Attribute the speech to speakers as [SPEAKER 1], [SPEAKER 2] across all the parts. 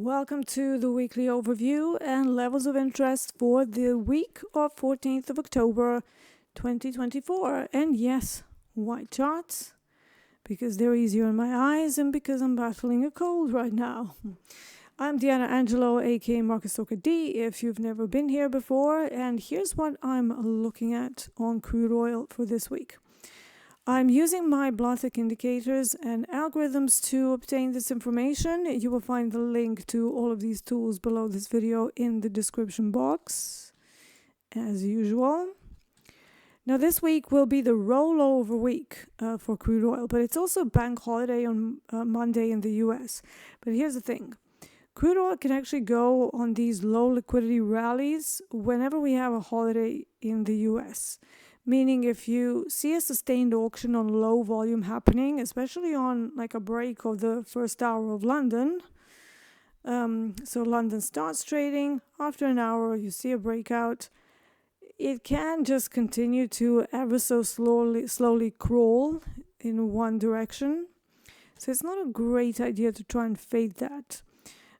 [SPEAKER 1] Welcome to the weekly overview and levels of interest for the week of 14th of October 2024. And yes, white charts, because they're easier in my eyes and because I'm battling a cold right now. I'm Diana Angelo, aka Market Stoker D, if you've never been here before, and here's what I'm looking at on crude oil for this week. I'm using my Blahtech indicators and algorithms to obtain this information. You will find the link to all of these tools below this video in the description box, as usual. Now, this week will be the rollover week for crude oil, but it's also bank holiday on Monday in the US. But here's the thing. Crude oil can actually go on these low liquidity rallies whenever we have a holiday in the US. Meaning if you see a sustained auction on low volume happening, especially on like a break of the first hour of London, so London starts trading, after an hour you see a breakout, it can just continue to ever so slowly crawl in one direction. So it's not a great idea to try and fade that.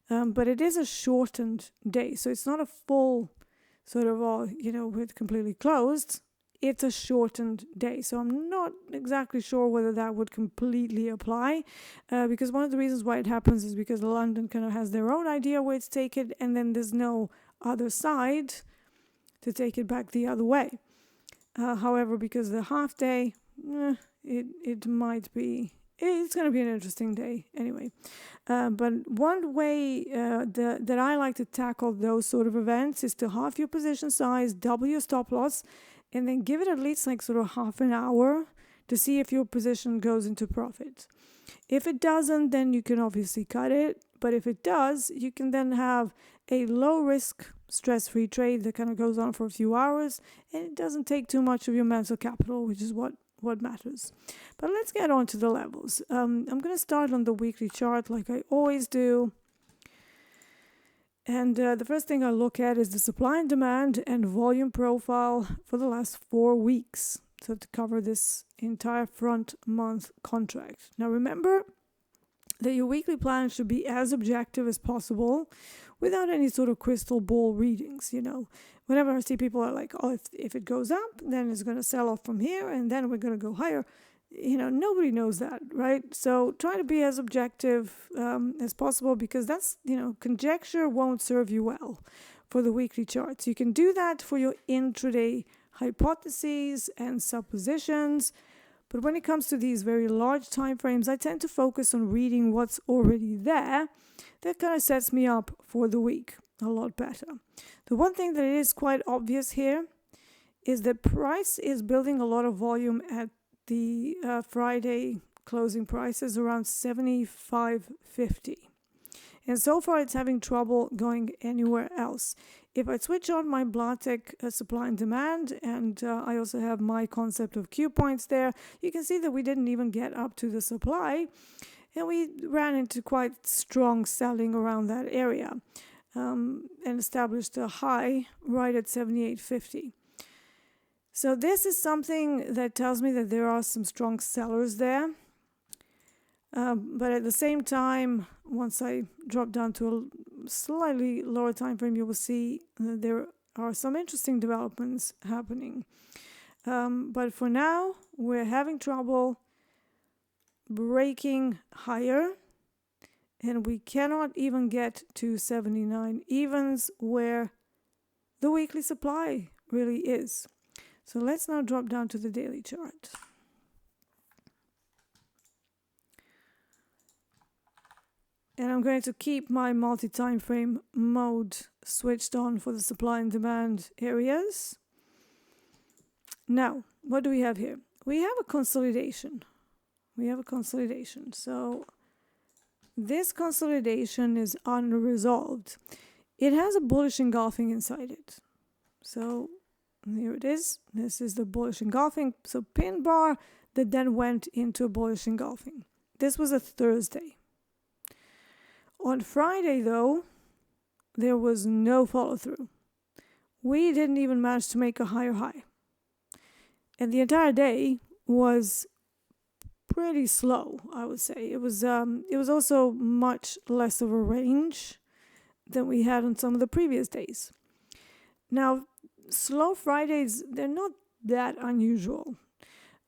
[SPEAKER 1] But it is a shortened day, so it's not a full sort of with completely closed. It's a shortened day, so I'm not exactly sure whether that would completely apply, because one of the reasons why it happens is because London kind of has their own idea where it's taken, and then there's no other side to take it back the other way. However, because the half day, it might be. It's going to be an interesting day anyway. But one way that I like to tackle those sort of events is to halve your position size, double your stop loss, and then give it at least like sort of half an hour to see if your position goes into profit. If it doesn't, then you can obviously cut it. But if it does, you can then have a low risk, stress-free trade that kind of goes on for a few hours, and it doesn't take too much of your mental capital, which is what matters. But let's get on to the levels. I'm going to start on the weekly chart like I always do. And the first thing I look at is the supply and demand and volume profile for the last 4 weeks. So to cover this entire front month contract. Now remember that your weekly plan should be as objective as possible without any sort of crystal ball readings, Whenever I see people are like, oh, if it goes up, then it's going to sell off from here and then we're going to go higher. Nobody knows that, right? So try to be as objective as possible, because that's, conjecture won't serve you well for the weekly charts. You can do that for your intraday hypotheses and suppositions. But when it comes to these very large time frames, I tend to focus on reading what's already there. That kind of sets me up for the week a lot better. The one thing that is quite obvious here is that price is building a lot of volume at the Friday closing prices around 75.50. And so far it's having trouble going anywhere else. If I switch on my Blahtech supply and demand, and I also have my concept of Q points there, you can see that we didn't even get up to the supply, and we ran into quite strong selling around that area and established a high right at 78.50. So this is something that tells me that there are some strong sellers there. But at the same time, once I drop down to a slightly lower time frame, you will see that there are some interesting developments happening. But for now, we're having trouble breaking higher, and we cannot even get to 79 evens where the weekly supply really is. So let's now drop down to the daily chart. And I'm going to keep my multi-time frame mode switched on for the supply and demand areas. Now, what do we have here? We have a consolidation. So this consolidation is unresolved. It has a bullish engulfing inside it. So here it is. This is the bullish engulfing. So pin bar that then went into a bullish engulfing. This was a Thursday. On Friday, though, there was no follow-through. We didn't even manage to make a higher high. And the entire day was pretty slow, I would say. It was also much less of a range than we had on some of the previous days. Now, slow Fridays, they're not that unusual.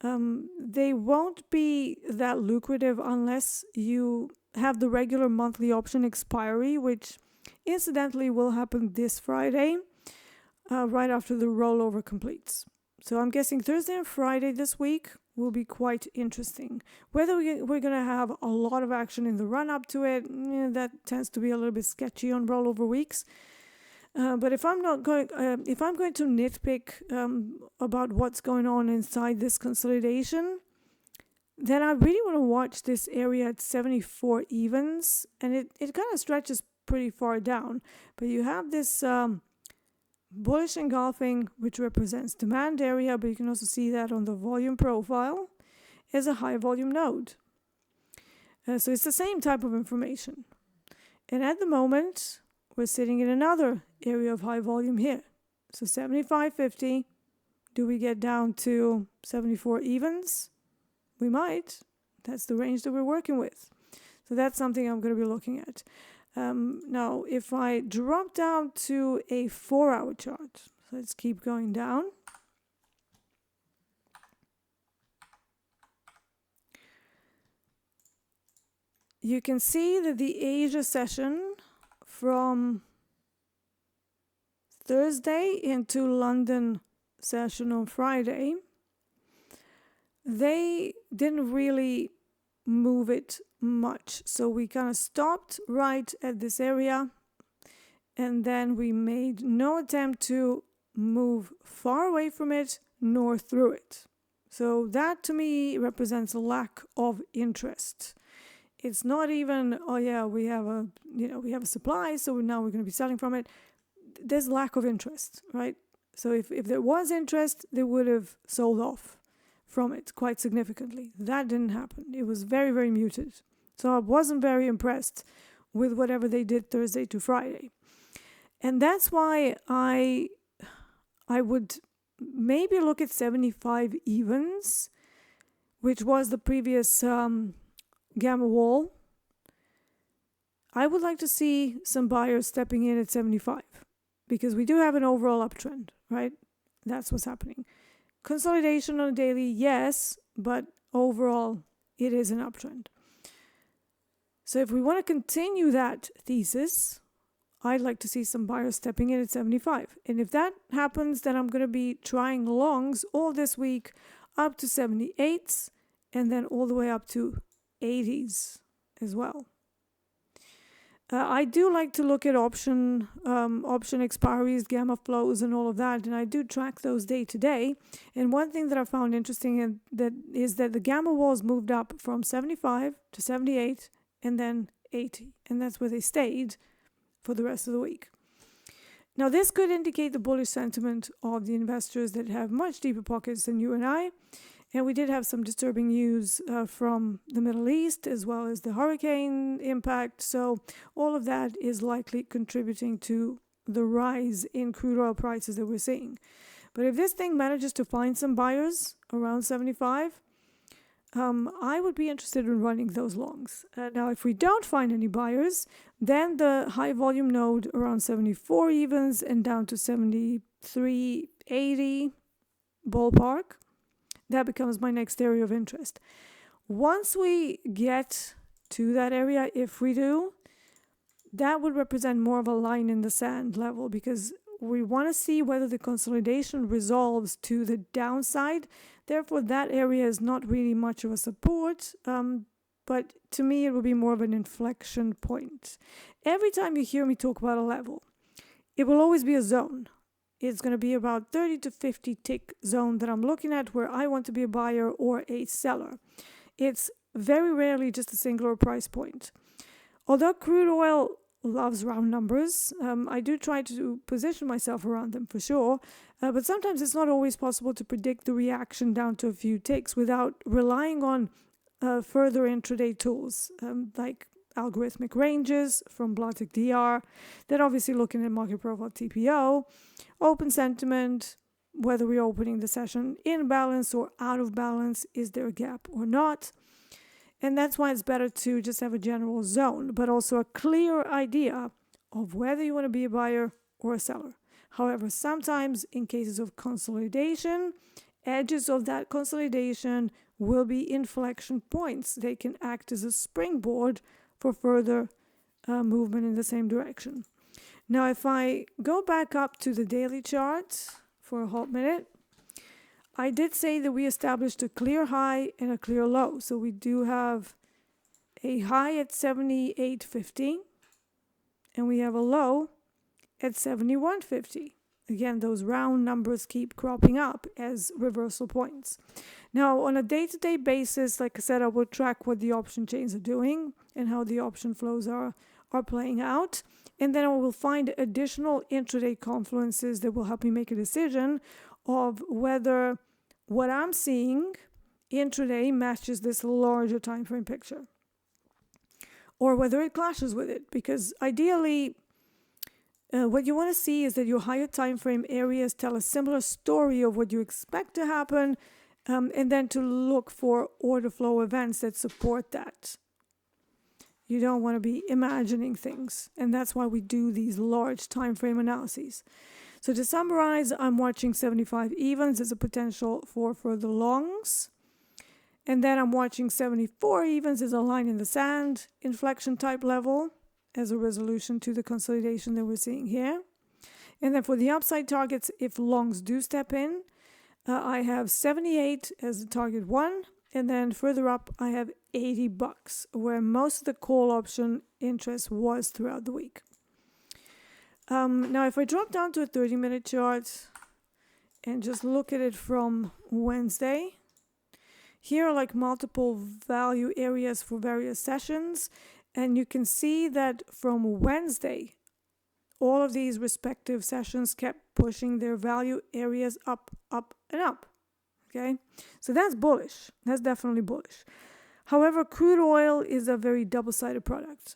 [SPEAKER 1] They won't be that lucrative unless you have the regular monthly option expiry, which incidentally will happen this Friday, right after the rollover completes. So I'm guessing Thursday and Friday this week will be quite interesting. Whether we're going to have a lot of action in the run-up to it, that tends to be a little bit sketchy on rollover weeks. But if I'm going to nitpick about what's going on inside this consolidation, then I really want to watch this area at 74 evens, and it kind of stretches pretty far down. But you have this bullish engulfing, which represents demand area, but you can also see that on the volume profile as a high volume node. So it's the same type of information. And at the moment, we're sitting in another area of high volume here. So 75.50. Do we get down to 74 evens? We might. That's the range that we're working with. So that's something I'm going to be looking at. Now, if I drop down to a 4-hour chart, so let's keep going down. You can see that the Asia session from Thursday into London session on Friday, they didn't really move it much. So we kind of stopped right at this area, and then we made no attempt to move far away from it nor through it. So that to me represents a lack of interest. It's not even, oh yeah, we have a supply, so now we're going to be selling from it. There's lack of interest, right? So if there was interest, they would have sold off from it quite significantly. That didn't happen. It was very, very muted. So I wasn't very impressed with whatever they did Thursday to Friday. And that's why I would maybe look at 75 evens, which was the previous gamma wall. I would like to see some buyers stepping in at 75 because we do have an overall uptrend, right? That's what's happening. Consolidation on a daily, yes, but overall it is an uptrend. So if we want to continue that thesis, I'd like to see some buyers stepping in at 75. And if that happens, then I'm going to be trying longs all this week up to 78s and then all the way up to 80s as well. I do like to look at option expiries, gamma flows, and all of that, and I do track those day to day. And one thing that I found interesting is that the gamma walls moved up from 75 to 78 and then 80, and that's where they stayed for the rest of the week. Now, this could indicate the bullish sentiment of the investors that have much deeper pockets than you and I. And we did have some disturbing news from the Middle East as well as the hurricane impact. So all of that is likely contributing to the rise in crude oil prices that we're seeing. But if this thing manages to find some buyers around 75, I would be interested in running those longs. Now, if we don't find any buyers, then the high volume node around 74 evens and down to 73.80 ballpark, that becomes my next area of interest. Once we get to that area, if we do, that would represent more of a line in the sand level because we want to see whether the consolidation resolves to the downside. Therefore, that area is not really much of a support, but to me, it will be more of an inflection point. Every time you hear me talk about a level, it will always be a zone. It's going to be about 30 to 50 tick zone that I'm looking at where I want to be a buyer or a seller. It's very rarely just a singular price point. Although crude oil loves round numbers, I do try to position myself around them for sure, but sometimes it's not always possible to predict the reaction down to a few ticks without relying on further intraday tools like algorithmic ranges from Blahtech DR, then obviously looking at market profile TPO, open sentiment, whether we're opening the session in balance or out of balance, is there a gap or not? And that's why it's better to just have a general zone, but also a clear idea of whether you want to be a buyer or a seller. However, sometimes in cases of consolidation, edges of that consolidation will be inflection points. They can act as a springboard for further movement in the same direction. Now, if I go back up to the daily chart for a hot minute, I did say that we established a clear high and a clear low. So we do have a high at 78.50 and we have a low at 71.50. Again, those round numbers keep cropping up as reversal points. Now, on a day-to-day basis, like I said, I will track what the option chains are doing and how the option flows are playing out. And then I will find additional intraday confluences that will help me make a decision of whether what I'm seeing intraday matches this larger time frame picture or whether it clashes with it. Because ideally, what you want to see is that your higher time frame areas tell a similar story of what you expect to happen, and then to look for order flow events that support that. You don't want to be imagining things, and that's why we do these large time frame analyses. So to summarize, I'm watching 75 evens as a potential for further longs, and then I'm watching 74 evens as a line in the sand inflection type level as a resolution to the consolidation that we're seeing here. And then for the upside targets, if longs do step in, I have 78 as the target one, and then further up I have $80, where most of the call option interest was throughout the week. Now if I drop down to a 30-minute chart and just look at it from Wednesday, here are like multiple value areas for various sessions, and you can see that from Wednesday, all of these respective sessions kept pushing their value areas up, up, and up. Okay, so that's bullish. That's definitely bullish. However, crude oil is a very double-sided product.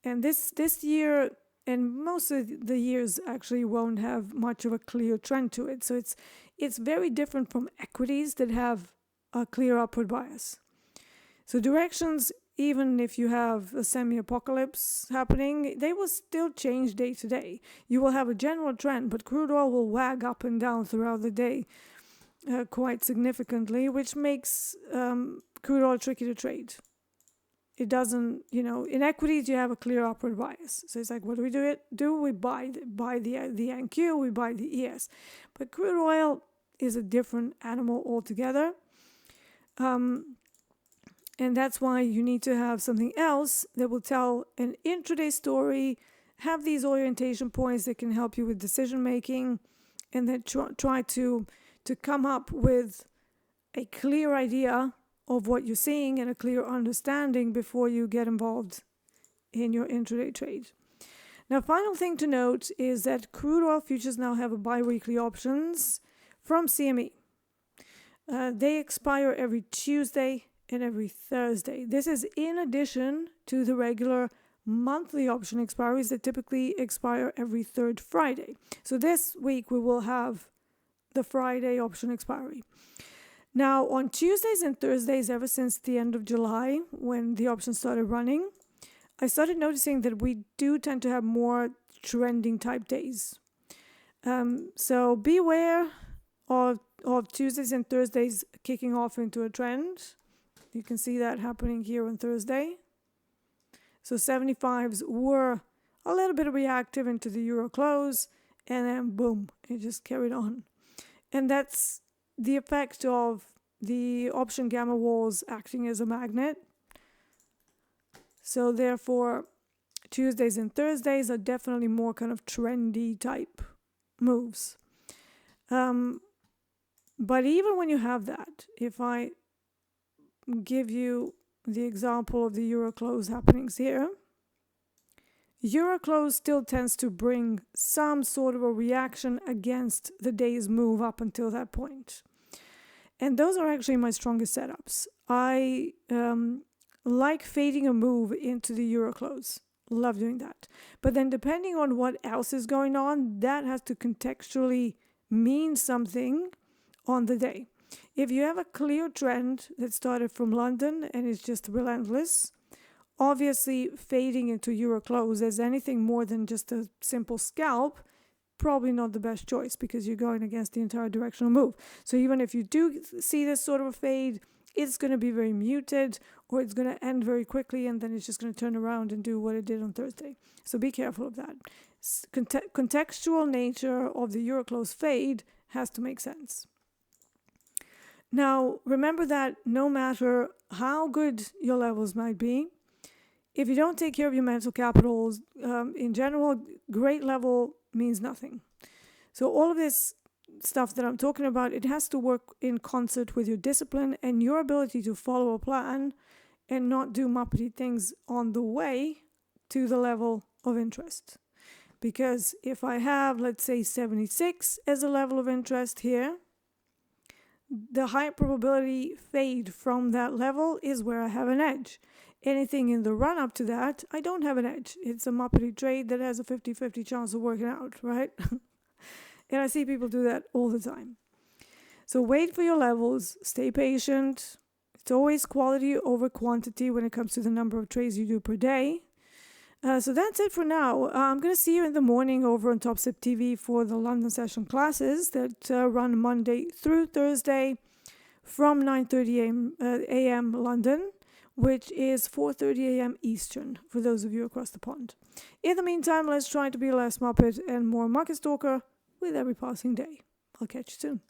[SPEAKER 1] And this year, and most of the years actually won't have much of a clear trend to it. So it's very different from equities that have a clear upward bias. So directions, even if you have a semi-apocalypse happening, they will still change day to day. You will have a general trend, but crude oil will wag up and down throughout the day quite significantly, which makes crude oil tricky to trade. It doesn't, in equities you have a clear upward bias. So it's like, what do? We buy the NQ, we buy the ES. But crude oil is a different animal altogether. And that's why you need to have something else that will tell an intraday story, have these orientation points that can help you with decision making, and then try to come up with a clear idea of what you're seeing and a clear understanding before you get involved in your intraday trade. Now, final thing to note is that crude oil futures now have a bi-weekly options from CME. They expire every Tuesday and every Thursday. This is in addition to the regular monthly option expiries that typically expire every third Friday. So this week we will have the Friday option expiry. Now on Tuesdays and Thursdays, ever since the end of July, when the options started running, I started noticing that we do tend to have more trending type days. So beware of Tuesdays and Thursdays kicking off into a trend. You can see that happening here on Thursday. So 75s were a little bit reactive into the euro close, and then boom, it just carried on. And that's the effect of the option gamma walls acting as a magnet. So therefore, Tuesdays and Thursdays are definitely more kind of trendy type moves. But even when you have that, if I give you the example of the euro close happenings here, euro close still tends to bring some sort of a reaction against the day's move up until that point. And those are actually my strongest setups. I like fading a move into the euro close. Love doing that. But then depending on what else is going on, that has to contextually mean something on the day. If you have a clear trend that started from London and is just relentless, Obviously, fading into euro close as anything more than just a simple scalp, probably not the best choice because you're going against the entire directional move. So even if you do see this sort of a fade, it's going to be very muted, or it's going to end very quickly, and then it's just going to turn around and do what it did on Thursday. So be careful of that. Contextual nature of the euro close fade has to make sense. Now, remember that no matter how good your levels might be, if you don't take care of your mental capitals, in general, great level means nothing. So all of this stuff that I'm talking about, it has to work in concert with your discipline and your ability to follow a plan and not do muppety things on the way to the level of interest. Because if I have, let's say, 76 as a level of interest here, the high probability fade from that level is where I have an edge. Anything in the run up to that, I don't have an edge. It's a muppety trade that has a 50-50 chance of working out, right? And I see people do that all the time. So wait for your levels, stay patient. It's always quality over quantity when it comes to the number of trades you do per day. So that's it for now. I'm going to see you in the morning over on TopSip TV for the London session classes that run Monday through Thursday from 9:30 a.m. London, which is 4:30 a.m. Eastern for those of you across the pond. In the meantime, let's try to be less Muppet and more Market Stalker with every passing day. I'll catch you soon.